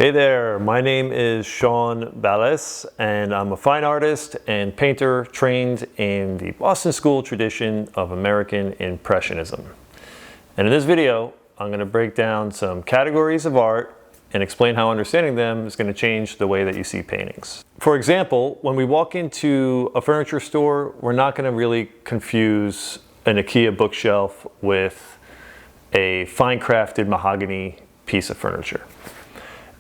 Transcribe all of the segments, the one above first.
Hey there, my name is Shawn Vales and I'm a fine artist and painter trained in the Boston School tradition of American Impressionism. And in this video, I'm going to break down some categories of art and explain how understanding them is going to change the way that you see paintings. For example, when we walk into a furniture store, we're not going to really confuse an IKEA bookshelf with a fine crafted mahogany piece of furniture.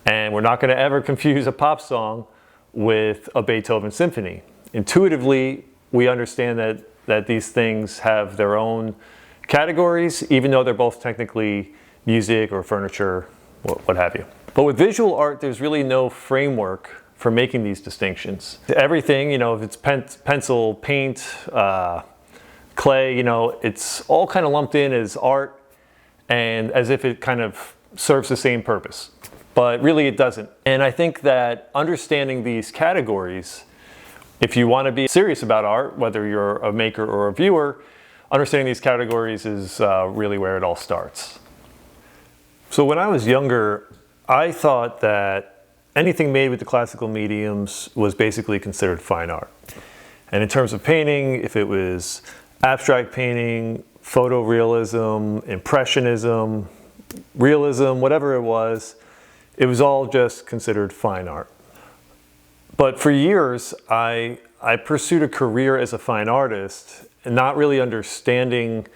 And we're not going to ever confuse a pop song with a Beethoven symphony. Intuitively, we understand that these things have their own categories, even though they're both technically music or furniture, what have you. But with visual art, there's really no framework for making these distinctions. Everything, if it's pencil, paint, clay, it's all kind of lumped in as art and as if it kind of serves the same purpose. But really it doesn't. And I think that understanding these categories, if you want to be serious about art, whether you're a maker or a viewer, understanding these categories is really where it all starts. So when I was younger, I thought that anything made with the classical mediums was basically considered fine art. And in terms of painting, if it was abstract painting, photorealism, impressionism, realism, whatever it was all just considered fine art. But for years, I pursued a career as a fine artist and not really understanding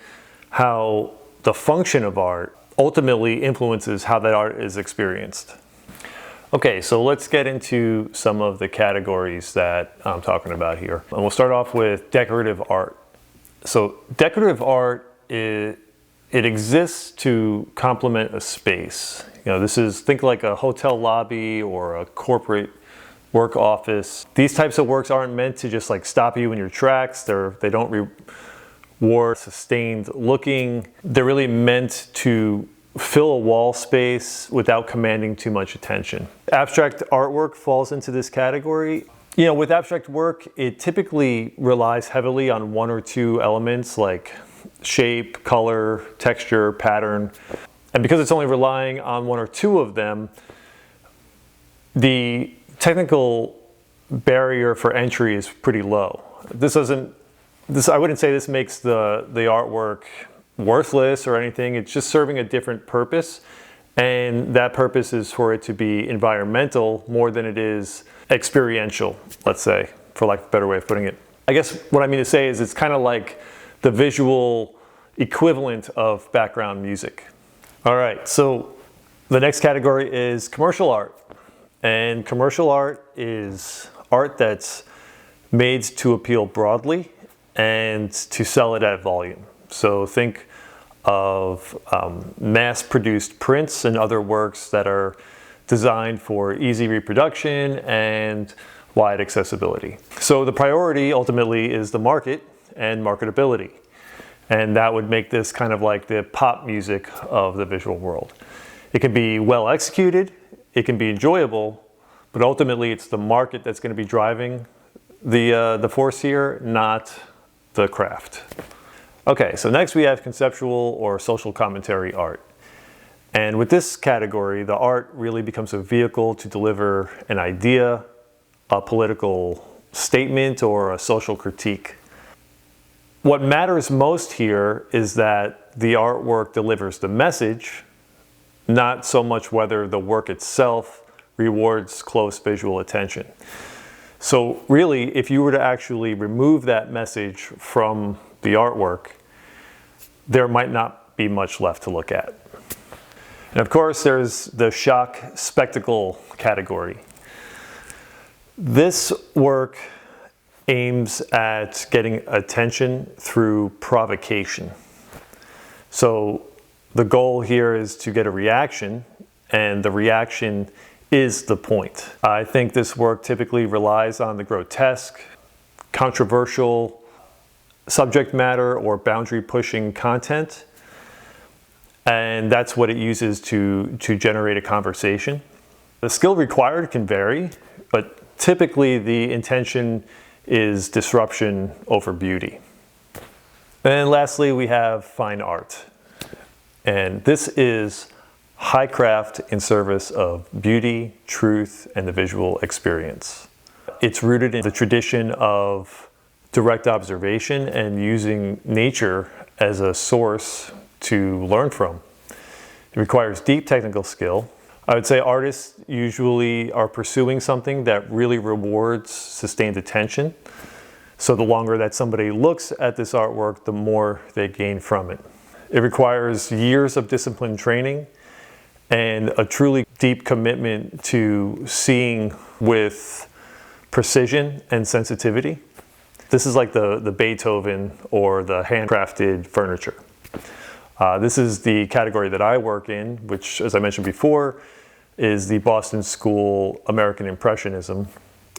how the function of art ultimately influences how that art is experienced. Okay, so let's get into some of the categories that I'm talking about here. And we'll start off with decorative art. So decorative art, it exists to complement a space. Think like a hotel lobby or a corporate work office. These types of works aren't meant to just like stop you in your tracks. They don't reward sustained looking. They're really meant to fill a wall space without commanding too much attention. Abstract artwork falls into this category. With abstract work, it typically relies heavily on one or two elements like shape, color, texture, pattern. And because it's only relying on one or two of them, the technical barrier for entry is pretty low. I wouldn't say this makes the artwork worthless or anything. It's just serving a different purpose. And that purpose is for it to be environmental more than it is experiential, let's say, for lack of a better way of putting it. I guess what I mean to say is it's kind of like the visual equivalent of background music. All right, so the next category is commercial art. And commercial art is art that's made to appeal broadly and to sell it at volume. So think of mass-produced prints and other works that are designed for easy reproduction and wide accessibility. So the priority ultimately is the market and marketability. And that would make this kind of like the pop music of the visual world. It can be well executed, it can be enjoyable, but ultimately it's the market that's going to be driving the force here, not the craft. Okay, so next we have conceptual or social commentary art. And with this category, the art really becomes a vehicle to deliver an idea, a political statement, or a social critique. What matters most here is that the artwork delivers the message, not so much whether the work itself rewards close visual attention. So really, if you were to actually remove that message from the artwork, there might not be much left to look at. And of course, there's the shock spectacle category. This work aims at getting attention through provocation. So the goal here is to get a reaction, and the reaction is the point. I think this work typically relies on the grotesque, controversial subject matter or boundary-pushing content, and that's what it uses to generate a conversation. The skill required can vary, but typically the intention is disruption over beauty. And lastly, we have fine art. And this is high craft in service of beauty, truth, and the visual experience. It's rooted in the tradition of direct observation and using nature as a source to learn from. It requires deep technical skill. I would say artists usually are pursuing something that really rewards sustained attention. So the longer that somebody looks at this artwork, the more they gain from it. It requires years of disciplined training and a truly deep commitment to seeing with precision and sensitivity. This is like the Beethoven or the handcrafted furniture. This is the category that I work in, which, as I mentioned before, is the Boston School American Impressionism,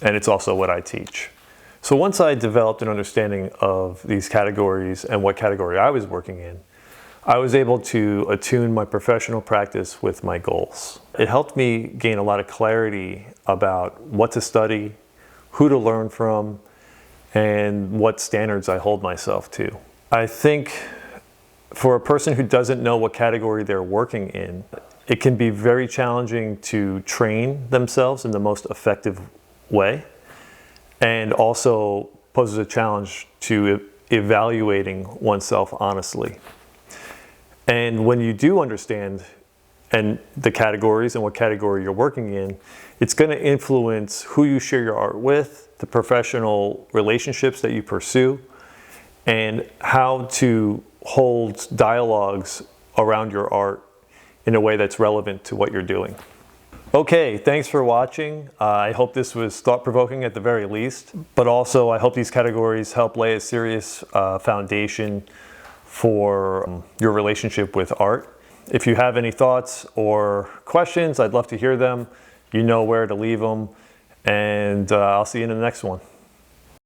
and it's also what I teach. So once I developed an understanding of these categories and what category I was working in, I was able to attune my professional practice with my goals. It helped me gain a lot of clarity about what to study, who to learn from, and what standards I hold myself to. I think for a person who doesn't know what category they're working in, it can be very challenging to train themselves in the most effective way, and also poses a challenge to evaluating oneself honestly. And when you do understand the categories and what category you're working in, it's going to influence who you share your art with, the professional relationships that you pursue, and how to hold dialogues around your art in a way that's relevant to what you're doing. Okay, thanks for watching. I hope this was thought-provoking at the very least, but also I hope these categories help lay a serious foundation for your relationship with art. If you have any thoughts or questions, I'd love to hear them. You know where to leave them, and I'll see you in the next one.